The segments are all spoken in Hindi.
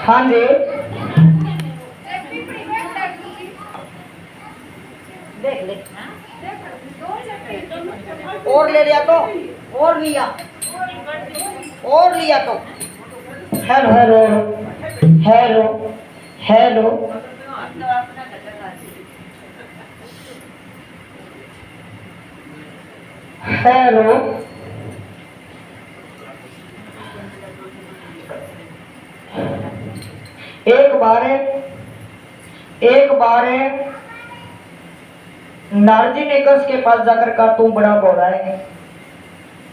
हाँ जी, देख ले। और ले लिया तो और लिया तो hello hello hello hello hello. एक बार नारजी ने कंस के पास जाकर कहा तू बड़ा बोला है,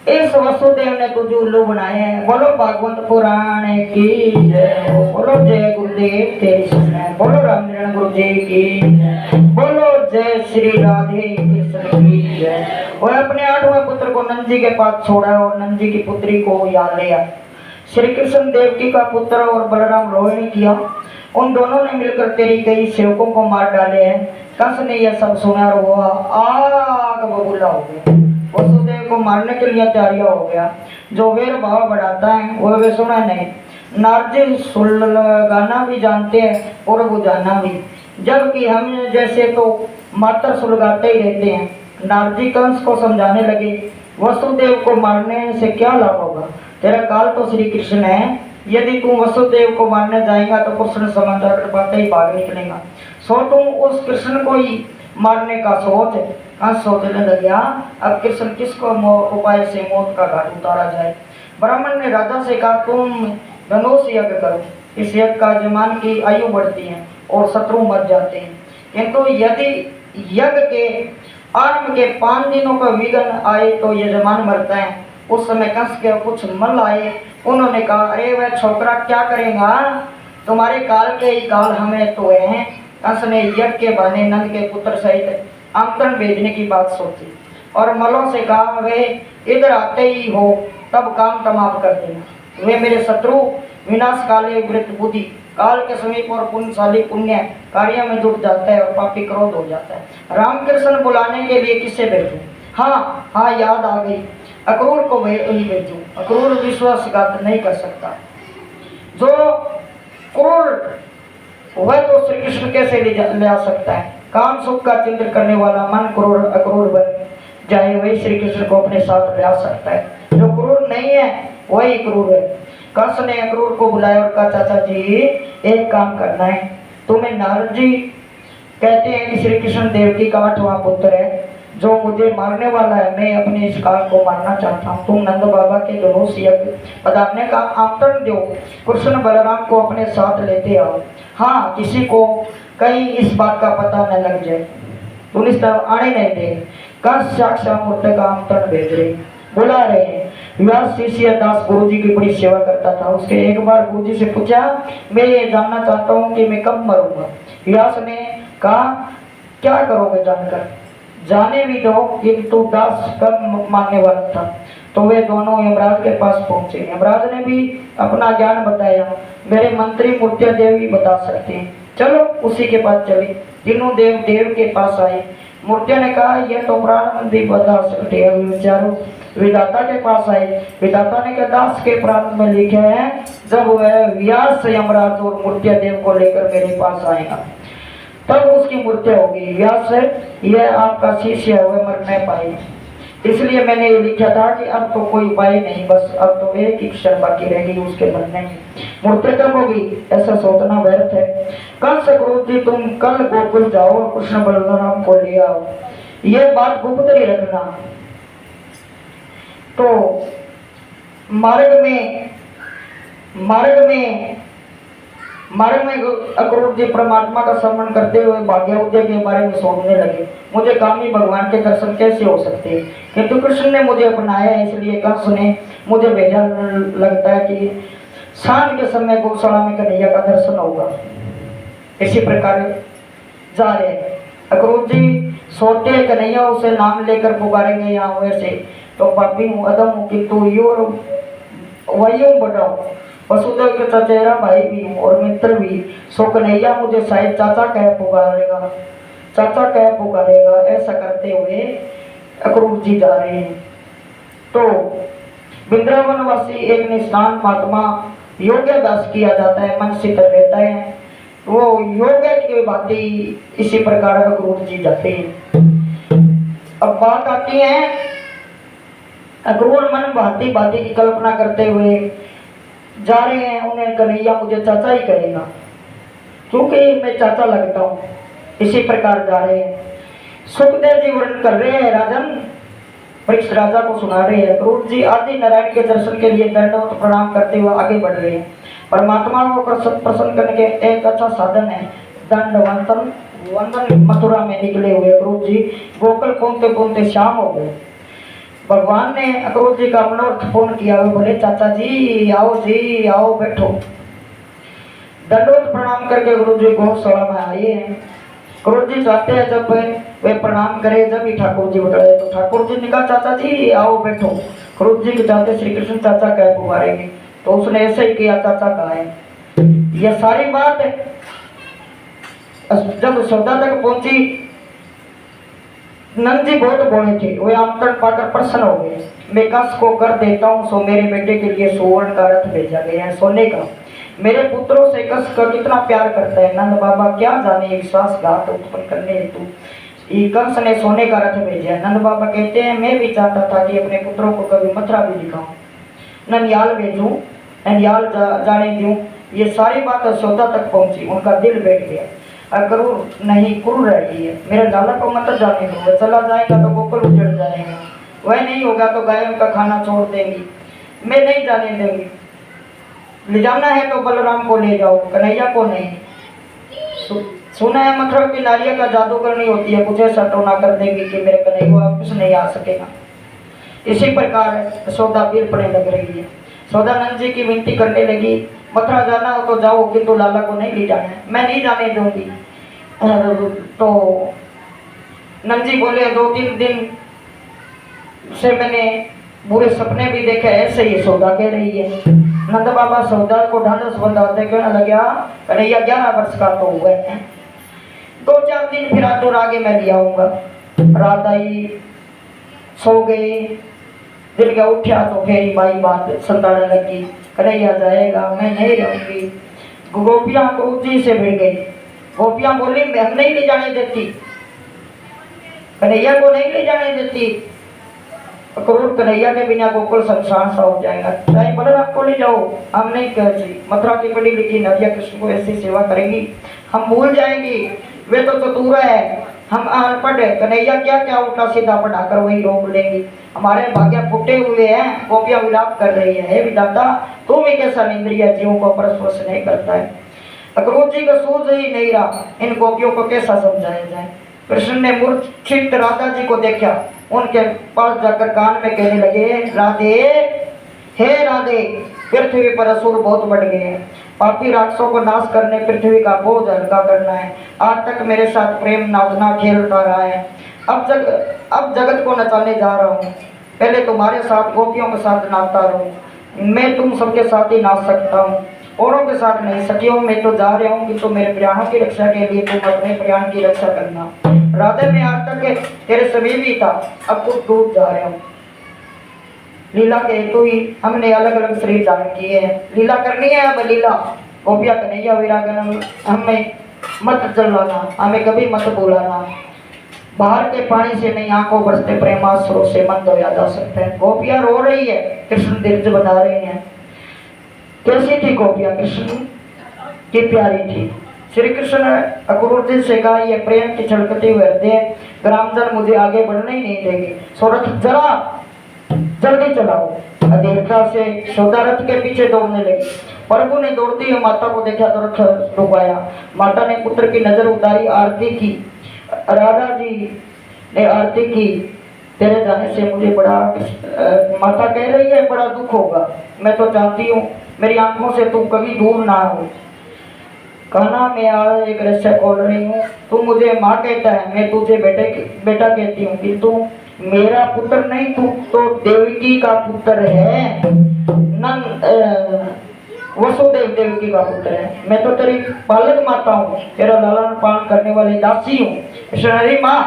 इस वसुदेव ने तुझे उल्लू बनाया है। बोलो भागवत पुराण की जय, बोलो जय गुरुदेव तेरी शरण, बोलो रामचरण गुरु जी की जय, बोलो जय श्री राधे कृष्ण की जय। वह अपने 8वें पुत्र को नंद जी के पास छोड़ा और नंद जी की पुत्री को याद लिया। श्री कृष्ण देवकी का पुत्र और बलराम रोहिणी किया। उन दोनों ने मिलकर तेरी कई सेवकों को मार डाले हैं। कंस ने यह सब सुना और वो आग बबूला हो गया। वसुदेव को मारने के लिए तैयारियां हो गया। जो वीर भाव बढ़ाता है वह वे सुना नहीं। नारजी सुलगाना भी जानते हैं और बुझाना भी, जबकि हम जैसे तो मात्र सुलगाते ही रहते हैं। नारजी कंस को समझाने लगे, वसुदेव को मारने से क्या लाभ होगा? तेरा काल तो श्री कृष्ण है। यदि तू वसुदेव को मारने जाएगा तो कृष्ण समाचार पाते ही भाग निकलेगा। सो तुम उस कृष्ण को ही मारने का सोच। कंस सोचने लग गया, अब कृष्ण किसको उपाय से मौत का घाट उतारा जाए। ब्राह्मण ने राजा से कहा, तुम धनुष यज्ञ करो। इस यज्ञ का यजमान की आयु बढ़ती है और शत्रु मर जाते हैं, किंतु यदि यज्ञ के आरंभ के 5 दिनों का विघ्न आए तो यजमान मरता है। उस समय कंस के कुछ मल्ल आए। उन्होंने कहा, अरे वह छोकरा क्या करेगा, तुम्हारे काल के ही काल हमें तो हैं। कंस ने यज्ञ के बहाने नंद के पुत्र सहित आमंत्रण भेजने की बात सोची और मल्लों से कहा, वे इधर आते ही हो तब काम तमाम कर देना। वे मेरे शत्रु विनाश काले वृत्त बुद्धि काल के समीप और पुण्यशाली पुण्य कार्य में जुट जाता है और पापी क्रोध हो जाता है। रामकृष्ण बुलाने के लिए किससे भेजूं? हाँ हाँ, याद आ गई, अक्रूर को ही भेजूं। अक्रूर विश्वासघात नहीं कर सकता। जो क्रूर वह तो श्री कृष्ण कैसे ले आ सकता है? काम सुख का चिंतन करने वाला मन क्रूर अक्रूर बन जाए वही श्री कृष्ण को अपने साथ ले आ सकता है। जो क्रूर नहीं है वही क्रूर है। कंस ने अक्रूर को बुलाया और कहा, चाचा जी एक काम करना है। तुम्हें नारद जी कहते हैं कि श्री कृष्ण देवकी का 8वां पुत्र है जो मुझे मारने वाला है। मैं अपने इस काल को मारना चाहता हूँ। तुम नंद बाबा के धनुष यज्ञ पधारने का आमंत्रण दो। कृष्ण बलराम को अपने साथ लेते आओ। हाँ, किसी को कहीं इस बात का पता न लग जाए। पुलिस तब आने नहीं दे। कंस साक्षात मूर्ति का आमंत्रण भेज रहे, बुला रहे हैं। व्यास शिष्य दास गुरु जी की बड़ी सेवा करता था। उसके एक बार गुरु जी से पूछा, मैं ये जानना चाहता हूँ कि मैं कब मरूंगा। व्यास ने कहा, क्या करोगे जानकर? जाने भी दो, किंतु दास कब मांगने वाला था। तो वे दोनों यमराज के पास पहुंचे। यमराज ने भी अपना ज्ञान बताया। मेरे मंत्री मूर्तिया देव ही बता सकते हैं, चलो उसी के पास चले। तीनों देव देव के पास आए। मूर्तिया ने कहा, यह तो प्रारंभ भी बता सकते हैं। विचारो विधाता के पास आए। विधाता ने कहा, दास के प्रारंभ में लिखे हैं, जब वह व्यास यमराज और मूर्तिया देव को लेकर मेरे पास आएगा तब उसकी मूर्ति होगी। व्यास यह आपका शिष्य है, वह मर नहीं पाएगा, इसलिए मैंने ये लिखा था कि अब तो कोई उपाय नहीं, बस अब तो एक ही क्षण बाकी रहेगी उसके मरने की। मूर्ति कब होगी ऐसा सोचना व्यर्थ है। कंस क्रोध जी, तुम कल गोकुल जाओ और कृष्ण बलराम को ले आओ। ये बात गुप्त ही रखना। तो मार्ग में अक्रूर जी परमात्मा का स्मरण करते हुए भाग्योदय के बारे में सोचने लगे। मुझे कामी भगवान के दर्शन कैसे हो सकते हैं, किंतु कृष्ण ने मुझे अपनाया है, इसलिए कंस ने मुझे भेजा। लगता है कि शाम के समय गौशाला में कन्हैया का दर्शन होगा। इसी प्रकार जा रहे अक्रूर जी सोते कन्हैया उसे नाम लेकर पुकारेंगे यहाँ वैसे तो पापी हूँ, अदम हूँ, किंतु वही हूँ बड़ा हूँ। वसुदेव के चचेरा भाई भी हूँ और मित्र भी। सो कन्हैया मुझे शायद चाचा कह पुकारेगा। ऐसा करते हुए अक्रूर जी जा रहे हैं। तो वृंदावन वासी एक निष्ठान महात्मा योगाभ्यास किया जाता है, मन शीतल रहता है। वो योगा की बातें इसी प्रकार का गुरु जी जाते हैं। अब बात आती है अक्रूर मन भांति भांति की कल्पना करते हुए जा रहे हैं। उन्हें कन्हैया मुझे चाचा ही करेगा क्योंकि मैं चाचा लगता हूँ, इसी प्रकार जा रहे हैं। सुखदेव जी वर्णन कर रहे हैं, राजन परीक्षित राजा को सुना रहे हैं। अक्रूर जी आदि नारायण के दर्शन के लिए दंडवत प्रणाम करते हुए आगे बढ़ रहे हैं। परमात्मा को प्रसन्न करने के एक अच्छा साधन है दंड वंदन। मथुरा में निकले हुए अक्रूर जी गोकुल पहुंचते पहुंचते शाम हो गए। भगवान ने अक्रूर जी का मनोरथ पूर्ण किया। वे बोले चाचा जी आओ बैठो। दंडवत प्रणाम करके गुरु जी गौशाला में आए हैं। गुरु जी चाहते हैं जब वे प्रणाम करे जब ही ठाकुर जी बताए, तो ठाकुर जी ने कहा चाचा जी आओ बैठो। गुरु जी के चाहते श्री कृष्ण चाचा कह पुकारेंगे, तो उसने ऐसे ही किया, चाचा कहा है। यह सारी बात जब सौदा तक पहुंची, नंद जी बहुत बोले थे, वे आमंत्रण पाकर प्रसन्न हो गए। मैं कस को कर देता हूँ, सो मेरे बेटे के लिए सुवर्ण का रथ भेजा गया है सोने का। मेरे पुत्रों से कस का कितना प्यार करता है। नंद बाबा क्या जाने विश्वासघात उत्पन्न करने हेतु कंस ने सोने का रथ भेजा। नंद बाबा कहते हैं मैं भी चाहता था कि अपने पुत्रों को कभी मथुरा भी दिखाऊं, ननियाल भेजूं, ननियाल जाने दूं। ये सारी बात यशोदा तक पहुंची, उनका दिल बैठ गया। अक्रूर नहीं क्रूर रह गई है, मेरे लाला को मत जाने दो। चला जाएगा तो गोकुल उजड़ जाएगा, वह नहीं होगा तो गायों का खाना छोड़ देंगी, मैं नहीं जाने दूंगी। ले जाना है तो बलराम को ले जाओ, कन्हैया को नहीं। सुना है मथुरा की नारियां का जादू करनी होती है, कुछ ऐसा टोना कर देंगी कि मेरे कन्हैया वापस नहीं आ सकेगा। इसी प्रकार सौदा पीर पड़ने लग रही है। सौदानंद जी की विनती करने लगी, मथुरा जाना हो तो जाओ, किंतु लाला को नहीं ले जाना है, मैं नहीं जाने दूंगी। तो नंद जी बोले 2-3 दिन से मैंने बुरे सपने भी देखे, ऐसे ही सौदा कह रही है। नंद बाबा सौदा को ढांढस बंधाते कहने लगा, कन्हैया 11 वर्ष का तो हुए हैं, 2-4 दिन फिर और आगे मैं ले आऊंगा। रात आई, सो गई, दिल का उठा तो फेरी माई बात संताड़ने लगी, कन्हैया जाएगा, मैं नहीं रहूंगी। गोपियां गुरु जी से भिड़ गई। गोपियां बोली हम नहीं ले जाने देती, कन्हैया को नहीं ले जाने देती। अक्रूर कन्हैया के बिना गोकुल संसार सा हो जाएगा, चाहे बलराम को ले जाओ, हम नहीं कहती। मथुरा की पढ़ी लिखी नदिया कृष्ण को ऐसी सेवा करेंगी, हम भूल जाएंगी। वे तो चतुर है, हम अनपढ़, कन्हैया क्या क्या उल्टा सीधा पढ़ाकर वही रोक लेंगी। हमारे भाग्य फुटे हुए हैं। गोपियां विलाप कर रही है, हे विधाता तू भी कैसा निंद्रिय जीवों को परस्पर नहीं करता है। अक्रूर जी का सूझ ही नहीं रहा, इन गोपियों को कैसा समझाया जाए। कृष्ण ने मूर्छित राधा जी को देखा, उनके पास जाकर कान में कहने लगे, राधे हे राधे, पृथ्वी पर असुर बहुत बढ़ गए हैं, पापी राक्षसों को नाश करने पृथ्वी का बोझ हल्का करना है। आज तक मेरे साथ प्रेम नाचना खेलता रहा है, अब जगत को नचाने जा रहा हूँ। पहले तुम्हारे साथ गोपियों के साथ नाचता रहूँ, मैं तुम सबके साथ ही नाच सकता हूँ, औरों के साथ नहीं। सखियों मैं तो जा रहा हूँ कि तुम मेरे प्राणों की रक्षा के लिए तुम अपने प्राण की रक्षा करना। राधे में आज तक तेरे सभी भी था, अब कुछ दूर जा रहा हूँ। लीला के हेतु ही हमने अलग अलग शरीर धारण किए हैं, लीला करनी है। अब लीला गोपिया कन्हैया विरागन हमें मत जलाना, हमें कभी मत बुलाना। बाहर के पानी से नहीं, आंखों बरसते प्रेमाश्रों से मन धोया जा सकता है। गोपिया रो रही है, कृष्ण दीर्घ बता रहे हैं। कैसी थी गोपिया? कृष्ण की प्यारी थी। श्री कृष्ण अक्रूर जी से कहा, ये प्रेम की छलकते हुए हृदय ग्रामजन मुझे आगे बढ़ने ही नहीं देंगे, सो रथ जरा जल्दी चलाओ। अधीरता से सौदा रथ के पीछे दौड़ने लगी। प्रभु ने दौड़ती हुई माता को देखा तो रथ रुकाया। माता ने पुत्र की नजर उतारी, आरती की। राधा जी ने आरती की, तेरे जाने से मुझे बड़ा, माता कह रही है, बड़ा दुख होगा। मैं तो चाहती हूँ मेरी आंखों से तुम कभी दूर ना हो। कहना मैं आज एक रहस्य खोल रही हूँ, तू मुझे माँ कहता है, मैं तुझे बेटा कहती हूँ, किंतु मेरा पुत्र नहीं, तू तो देवकी का पुत्र है। वसुदेव देवकी का पुत्र है। मैं तो तेरी पालक माता हूँ, तेरा लालन पालन करने वाली दासी हूँ। कृष्ण माँ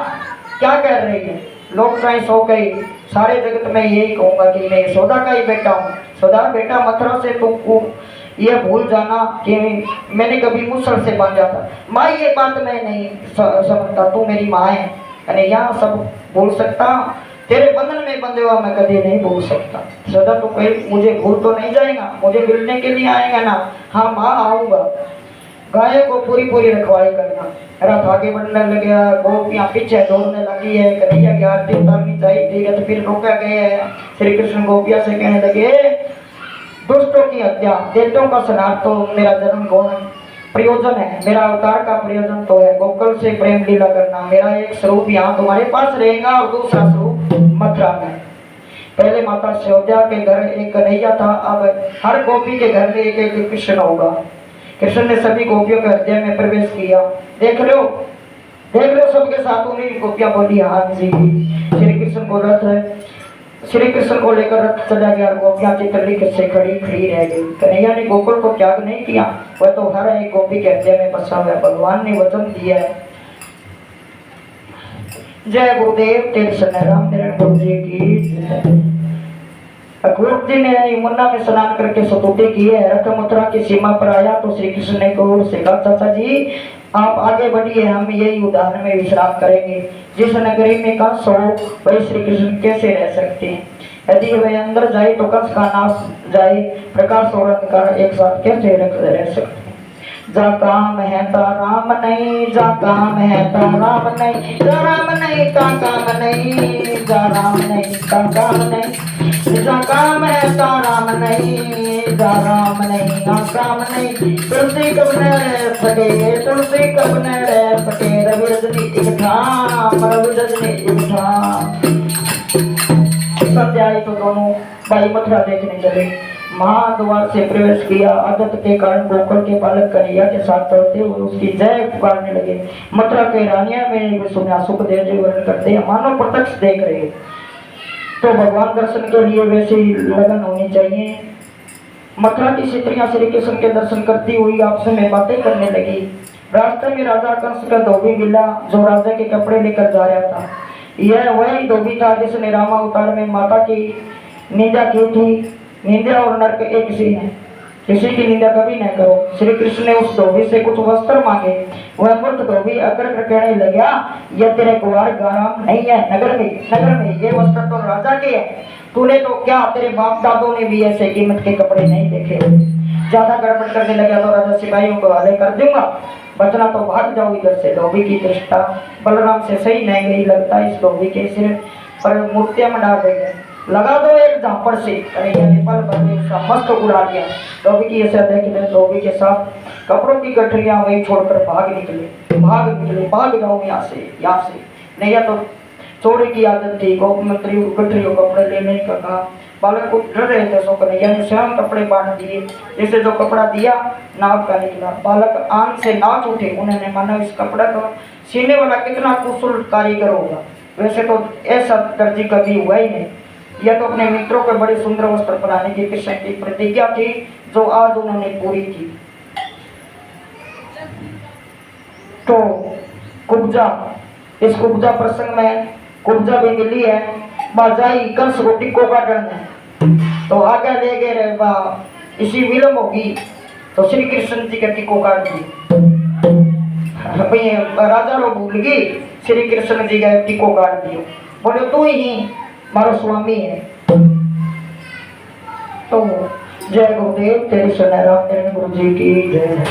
क्या कह रही है? लोग चाहे सो गई, सारे जगत में यही कहूँगा कि मैं यशोदा का ही बेटा हूँ। यशोदा बेटा, मथुरा से तुमको ये भूल जाना कि मैंने कभी मुसल से बांधा था। माँ ये बात मैं नहीं समझता, तू मेरी माँ है, अरे यहाँ सब भूल सकता, तेरे बंधन में बंधे हुआ मैं कभी नहीं भूल सकता। सदा तो कहीं मुझे भूल तो नहीं जाएगा, मुझे मिलने के लिए आएगा ना? हाँ माँ आऊँगा। गाय को पूरी पूरी रखवाली करना। रथ आगे बढ़ने लगे, गोपियाँ पीछे दौड़ने लगी है, कन्हैया की आरती उतारनी चाहिए तो फिर रोका गया है। श्री कृष्ण गोपिया से कहने लगे, दुष्टों की हत्या, देवताओं का स्नान तो मेरा जन्म गौण प्रयोजन है, मेरा अवतार का प्रयोजन तो है गोकुल से प्रेम लीला करना। मेरा एक स्वरूप यहाँ तुम्हारे पास रहेगा और दूसरा स्वरूप मथुरा में। पहले माता यशोदा के घर एक कन्हैया था, अब हर गोपी के घर में एक एक कृष्ण होगा। कृष्ण ने सभी गोपियों के हृदय में प्रवेश किया। देख लो सबके साथ उन्हीं गोपियां बोली हाँ जी। श्री कृष्ण को लेकर रथ चला गया, गोपियां चित्रली से खड़ी रह गई। कन्हैया ने गोकुल को त्याग नहीं किया, वह तो हर एक गोपी के हृदय में बसा हुआ। भगवान ने वचन दिया है। जय गुरुदेव तेरे शरण राम नारायण गुरु जी की। अक्रूर जी ने यमुना में स्नान करके स्तुति की है। रथ मथुरा की सीमा पर आया तो श्री कृष्ण ने कहा, चाचा जी आप आगे बढ़िए, हम यही उदाहरण में विश्राम करेंगे। जिस नगरी में कंस हो वही श्री कृष्ण कैसे रह सकते हैं? यदि वह अंदर जाए तो कंस का नाश जाए, प्रकाश और अंधकार एक साथ कैसे रह सकते हैं? जा काम है ता राम नहीं, जा काम है ता राम नहीं, जा राम नहीं ता काम नहीं, जा राम नहीं ता काम नहीं, जा काम है ता राम नहीं, जा राम नहीं ता काम नहीं। तुलसी कब न रह सके, तुलसी कब न रह सके, रवि रजनी एक ठाम, रवि रजनी एक ठाम। सत्याई तो दोनों भाई मथुरा देखने चले। महाद्वार से प्रवेश किया। आदत के कारण गोकुल के बालक कन्हैया के साथ चलते हुए उसकी जय पुकारने लगे। मथुरा के रानिया में सुना सुखदेव जी वर्णन करते हैं, मानो प्रत्यक्ष देख रहे। तो भगवान दर्शन के लिए वैसे ही लगन होनी चाहिए। मथुरा की स्त्रियां श्री कृष्ण के दर्शन करती हुई आपस में बातें करने लगी। रास्ते में राजा कंस का धोबी मिला जो राजा के कपड़े लेकर जा रहा था। यह वही धोबी था जिसने रामावतार में माता की निंदा की थी। निंदा और नरक एक सी है, किसी की निंदा कभी न करो। श्री कृष्ण ने उस धोबी से कुछ वस्त्र मांगे। वह मूर्ख धोबी अकर कहने लगा, यह तेरे कुवार गाराम नहीं है, नगर में ये वस्त्र तो राजा के है। तूने तो क्या, तेरे बाप दादों ने भी ऐसे कीमत के कपड़े नहीं देखे। ज्यादा गड़बड़ करने लगा तो राजा सिपाहियों को हवाले कर दूंगा, बचना तो भाग जाओ इधर से। धोबी की दृष्टा बलराम से सही नहीं गई। लगता है इस धोबी के सिर पर मूर्तियां मंडा गई, लगा दो एक झापड़ से। कन्हैया ने पल भर में उसका मस्त उड़ा दिया। धोबी की ऐसा देखने धोबी के साथ कपड़ों की गठरियां वही छोड़कर भाग निकले जाओ यहाँ से। नैया तो चोरी की आदत थी, गोप मंत्री गठरियों कपड़े लेने का कहा। बालक को डर रहे थे, सो कन्हैया ने स्वयं कपड़े बांट दिए। जैसे जो कपड़ा दिया नाव का निकला। बालक आंख से नाच उठे। उन्होंने माना इस कपड़ा को सीने वाला कितना कुशल कारीगर होगा। वैसे तो ऐसा दर्जी कभी हुआ ही नहीं। यह तो अपने मित्रों को बड़े सुंदर वस्त्र बनाने की कृष्ण की प्रतिज्ञा थी जो आज उन्होंने पूरी की। तो कुब्जा, इस कुब्जा प्रसंग में कुब्जा भी मिली है। बाजाई कंस को टिक्को काटन है तो आगे ले गए रे बा, इसी विलम्ब होगी तो श्री कृष्ण जी का टिक्को काट दी। राजा रो भूल गई, श्री कृष्ण जी का टिक्को काट दियो। बोले तू ही मारो स्वामी है। तो जय गुरुदेव तेरे शरण राम नारायण गुरु जी की जय।